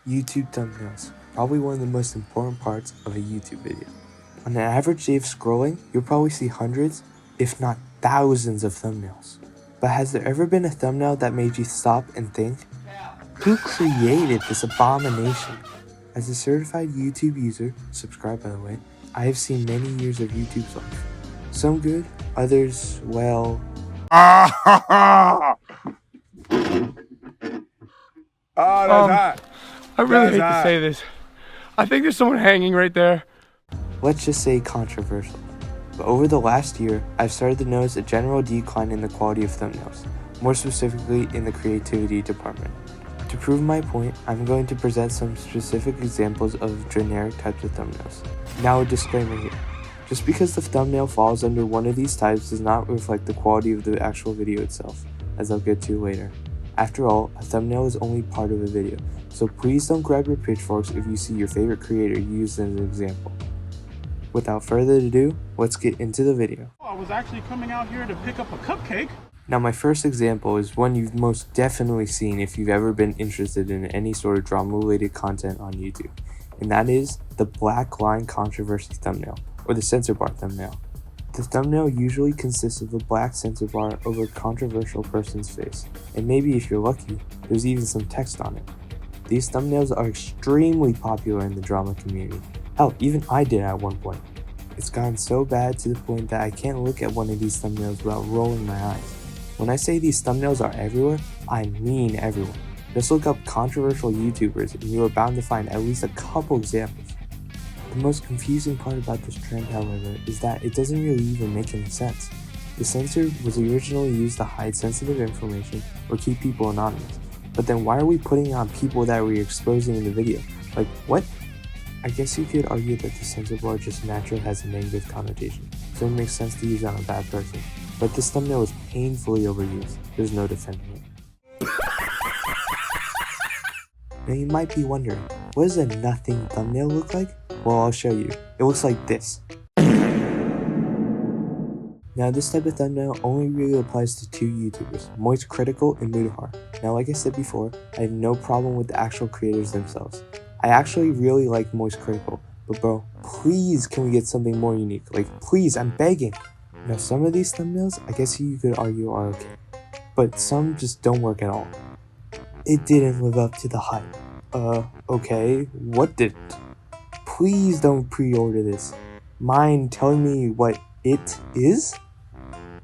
YouTube thumbnails, probably one of the most important parts of a YouTube video. On an average day of scrolling, you'll probably see hundreds, if not thousands of thumbnails. But has there ever been a thumbnail that made you stop and think, who created this abomination? As a certified YouTube user, subscribe by the way, I have seen many years of YouTube's life. Some good, others, well... Oh, that's hot. I really hate to say this. I think there's someone hanging right there. Let's just say controversial. But over the last year, I've started to notice a general decline in the quality of thumbnails, more specifically in the creativity department. To prove my point, I'm going to present some specific examples of generic types of thumbnails. Now a disclaimer here. Just because the thumbnail falls under one of these types does not reflect the quality of the actual video itself, as I'll get to later. After all, a thumbnail is only part of a video, so please don't grab your pitchforks if you see your favorite creator used as an example. Without further ado, let's get into the video. I was actually coming out here to pick up a cupcake. Now my first example is one you've most definitely seen if you've ever been interested in any sort of drama-related content on YouTube, and that is the black line controversy thumbnail, or the censor bar thumbnail. The thumbnail usually consists of a black censor bar over a controversial person's face, and maybe if you're lucky, there's even some text on it. These thumbnails are extremely popular in the drama community. Hell, even I did at one point. It's gotten so bad to the point that I can't look at one of these thumbnails without rolling my eyes. When I say these thumbnails are everywhere, I mean everywhere. Just look up controversial YouTubers and you are bound to find at least a couple examples. The most confusing part about this trend, however, is that it doesn't really even make any sense. The censor was originally used to hide sensitive information or keep people anonymous, but then why are we putting on people that we're exposing in the video? Like, what? I guess you could argue that the censor bar just naturally has a negative connotation, so it makes sense to use it on a bad person, but this thumbnail is painfully overused. There's no defending it. Now you might be wondering, what does a nothing thumbnail look like? Well, I'll show you. It looks like this. Now this type of thumbnail only really applies to two YouTubers, Moist Critical and Mudahar. Now like I said before, I have no problem with the actual creators themselves. I actually really like Moist Critical, but bro, please can we get something more unique? Like please, I'm begging. Now some of these thumbnails, I guess you could argue are okay, but some just don't work at all. It didn't live up to the hype. Okay, what didn't? Please don't pre-order this. Mind telling me what it is?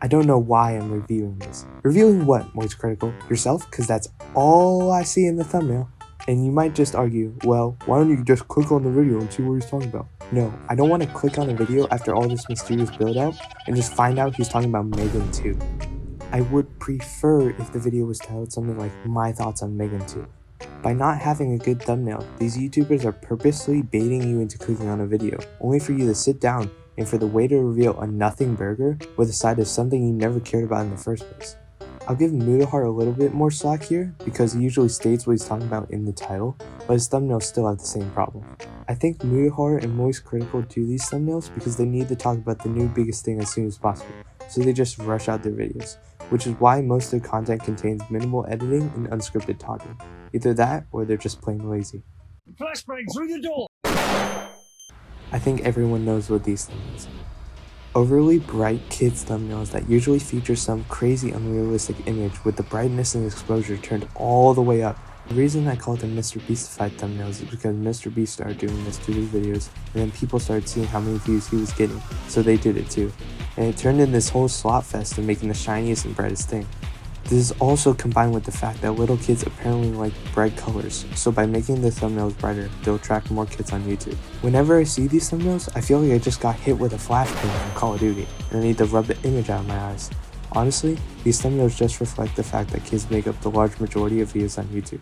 I don't know why I'm reviewing this. Reviewing what, Moist Critical? Yourself? Because that's all I see in the thumbnail. And you might just argue, well, why don't you just click on the video and see what he's talking about? No, I don't want to click on a video after all this mysterious build-up and just find out he's talking about Megan 2. I would prefer if the video was titled something like My Thoughts on Megan 2. By not having a good thumbnail, these YouTubers are purposely baiting you into clicking on a video, only for you to sit down and for the waiter to reveal a nothing burger with a side of something you never cared about in the first place. I'll give Mudahar a little bit more slack here because he usually states what he's talking about in the title, but his thumbnails still have the same problem. I think Mudahar and Moist Critical do these thumbnails because they need to talk about the new biggest thing as soon as possible, so they just rush out their videos, which is why most of their content contains minimal editing and unscripted talking. Either that, or they're just plain lazy. Flashbang through the door! I think everyone knows what these thumbnails are. Overly bright kids thumbnails that usually feature some crazy unrealistic image with the brightness and exposure turned all the way up. The reason I call them Mr. Beastified thumbnails is because Mr. Beast started doing this to his videos, and then people started seeing how many views he was getting, so they did it too. And it turned in this whole slot fest of making the shiniest and brightest thing. This is also combined with the fact that little kids apparently like bright colors, so by making the thumbnails brighter, they'll attract more kids on YouTube. Whenever I see these thumbnails, I feel like I just got hit with a flashbang from Call of Duty, and I need to rub the image out of my eyes. Honestly, these thumbnails just reflect the fact that kids make up the large majority of views on YouTube.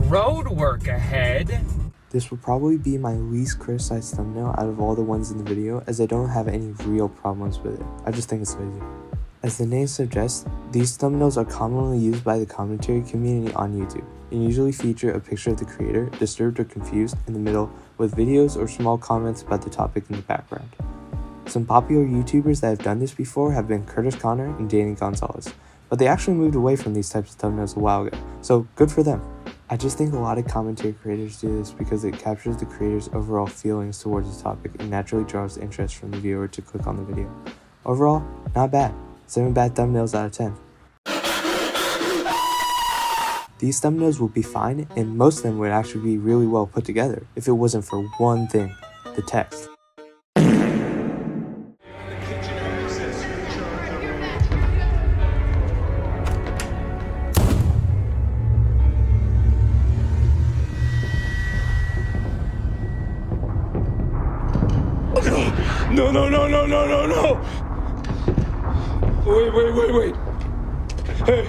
Road work ahead! This will probably be my least criticized thumbnail out of all the ones in the video, as I don't have any real problems with it. I just think it's lazy. As the name suggests, these thumbnails are commonly used by the commentary community on YouTube, and usually feature a picture of the creator, disturbed or confused, in the middle, with videos or small comments about the topic in the background. Some popular YouTubers that have done this before have been Curtis Connor and Danny Gonzalez, but they actually moved away from these types of thumbnails a while ago, so good for them. I just think a lot of commentary creators do this because it captures the creator's overall feelings towards the topic and naturally draws interest from the viewer to click on the video. Overall, not bad. 7 bad thumbnails out of 10. These thumbnails would be fine, and most of them would actually be really well put together if it wasn't for one thing, the text. No, no, no, no, no, no, no! Wait. Hey!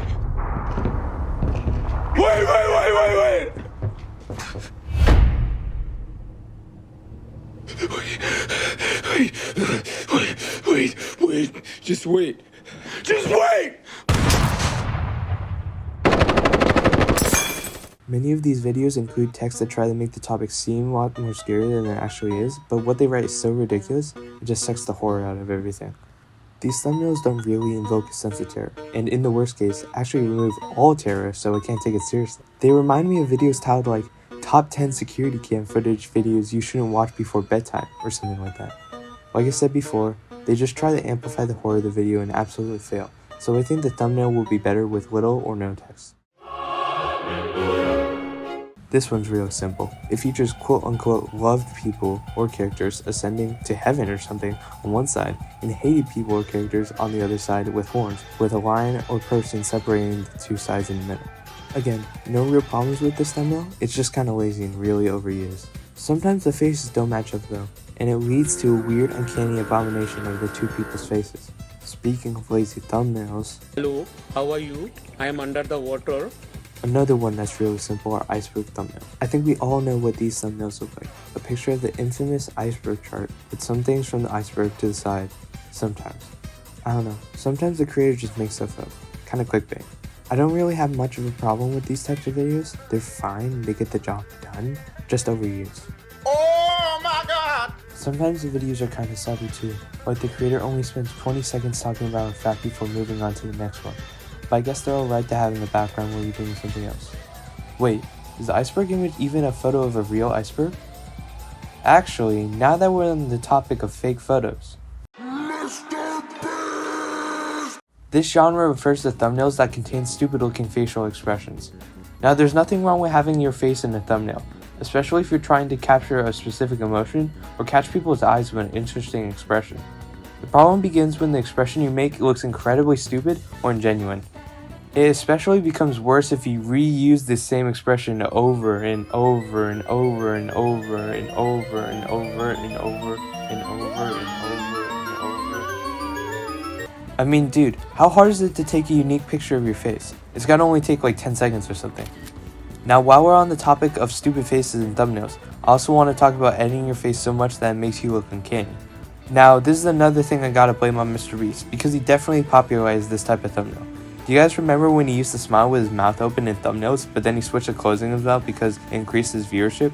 Wait! Wait. Just wait. Many of these videos include text that try to make the topic seem a lot more scarier than it actually is, but what they write is so ridiculous, it just sucks the horror out of everything. These thumbnails don't really invoke a sense of terror, and in the worst case, actually remove all terror so I can't take it seriously. They remind me of videos titled like, Top 10 security cam footage videos you shouldn't watch before bedtime, or something like that. Like I said before, they just try to amplify the horror of the video and absolutely fail, so I think the thumbnail will be better with little or no text. This one's real simple. It features quote-unquote loved people or characters ascending to heaven or something on one side, and hated people or characters on the other side with horns, with a line or person separating the two sides in the middle. Again, no real problems with this thumbnail, it's just kinda lazy and really overused. Sometimes the faces don't match up though, and it leads to a weird uncanny abomination of the two people's faces. Speaking of lazy thumbnails, Hello, how are you? I am under the water. another one that's really simple are iceberg thumbnails. I think we all know what these thumbnails look like. A picture of the infamous iceberg chart with some things from the iceberg to the side. Sometimes. I don't know. Sometimes the creator just makes stuff up. Kinda clickbait. I don't really have much of a problem with these types of videos. They're fine, they get the job done, just overused. Oh my god! Sometimes the videos are kinda subtle too. Like the creator only spends 20 seconds talking about a fact before moving on to the next one. But I guess they're alright to have in the background while you're doing something else. Wait, is the iceberg image even a photo of a real iceberg? Actually, now that we're on the topic of fake photos, this genre refers to thumbnails that contain stupid looking facial expressions. Now there's nothing wrong with having your face in a thumbnail, especially if you're trying to capture a specific emotion or catch people's eyes with an interesting expression. The problem begins when the expression you make looks incredibly stupid or ingenuine. It especially becomes worse if you reuse the same expression over and over and over and over and over and over and over and over and over and over. I mean, dude, how hard is it to take a unique picture of your face? It's gotta only take like 10 seconds or something. Now, while we're on the topic of stupid faces and thumbnails, I also want to talk about editing your face so much that it makes you look uncanny. Now, this is another thing I gotta blame on Mr. Beast, because he definitely popularized this type of thumbnail. Do you guys remember when he used to smile with his mouth open in thumbnails, but then he switched to closing his mouth because it increased his viewership?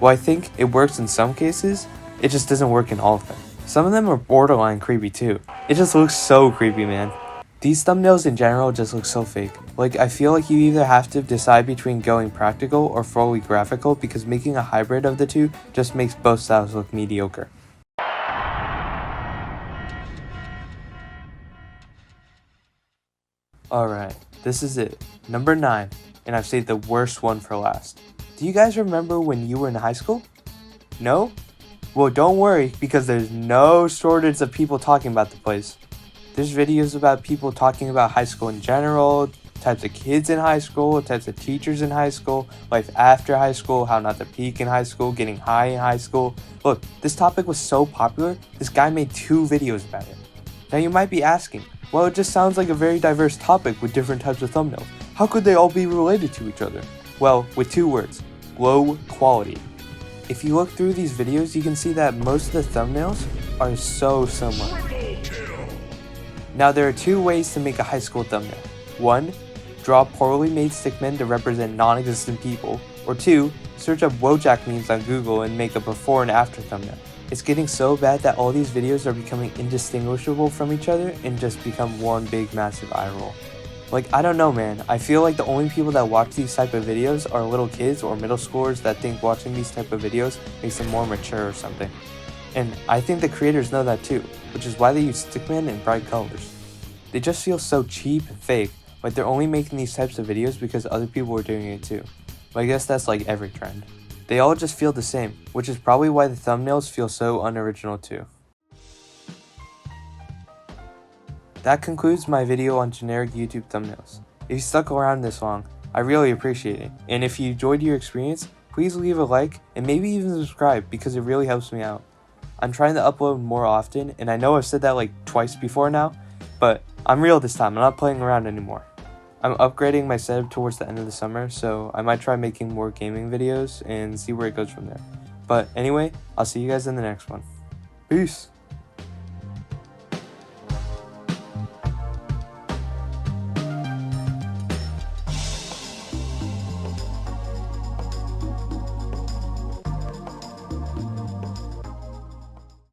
Well, I think it works in some cases, it just doesn't work in all of them. Some of them are borderline creepy too. It just looks so creepy, man. These thumbnails in general just look so fake. Like, I feel like you either have to decide between going practical or fully graphical, because making a hybrid of the two just makes both styles look mediocre. Alright, this is it. Number 9, and I've saved the worst one for last. Do you guys remember when you were in high school? No? Well, don't worry, because there's no shortage of people talking about the place. There's videos about people talking about high school in general, types of kids in high school, types of teachers in high school, life after high school, how not to peak in high school, getting high in high school. Look, this topic was so popular, this guy made 2 videos about it. Now you might be asking, well, it just sounds like a very diverse topic with different types of thumbnails. How could they all be related to each other? Well, with 2 words, low quality. If you look through these videos, you can see that most of the thumbnails are so similar. Now there are 2 ways to make a high school thumbnail. 1, draw poorly made stickmen to represent non-existent people. Or 2, search up Wojak memes on Google and make a before and after thumbnail. It's getting so bad that all these videos are becoming indistinguishable from each other and just become one big massive eye roll. Like, I don't know, man. I feel like the only people that watch these type of videos are little kids or middle schoolers that think watching these type of videos makes them more mature or something. And I think the creators know that too, which is why they use stickman and bright colors. They just feel so cheap and fake, like they're only making these types of videos because other people are doing it too. But I guess that's like every trend. They all just feel the same, which is probably why the thumbnails feel so unoriginal too. That concludes my video on generic YouTube thumbnails. If you stuck around this long, I really appreciate it. And if you enjoyed your experience, please leave a like and maybe even subscribe because it really helps me out. I'm trying to upload more often, and I know I've said that like twice before now, but I'm real this time. I'm not playing around anymore. I'm upgrading my setup towards the end of the summer, so I might try making more gaming videos and see where it goes from there. But anyway, I'll see you guys in the next one. Peace!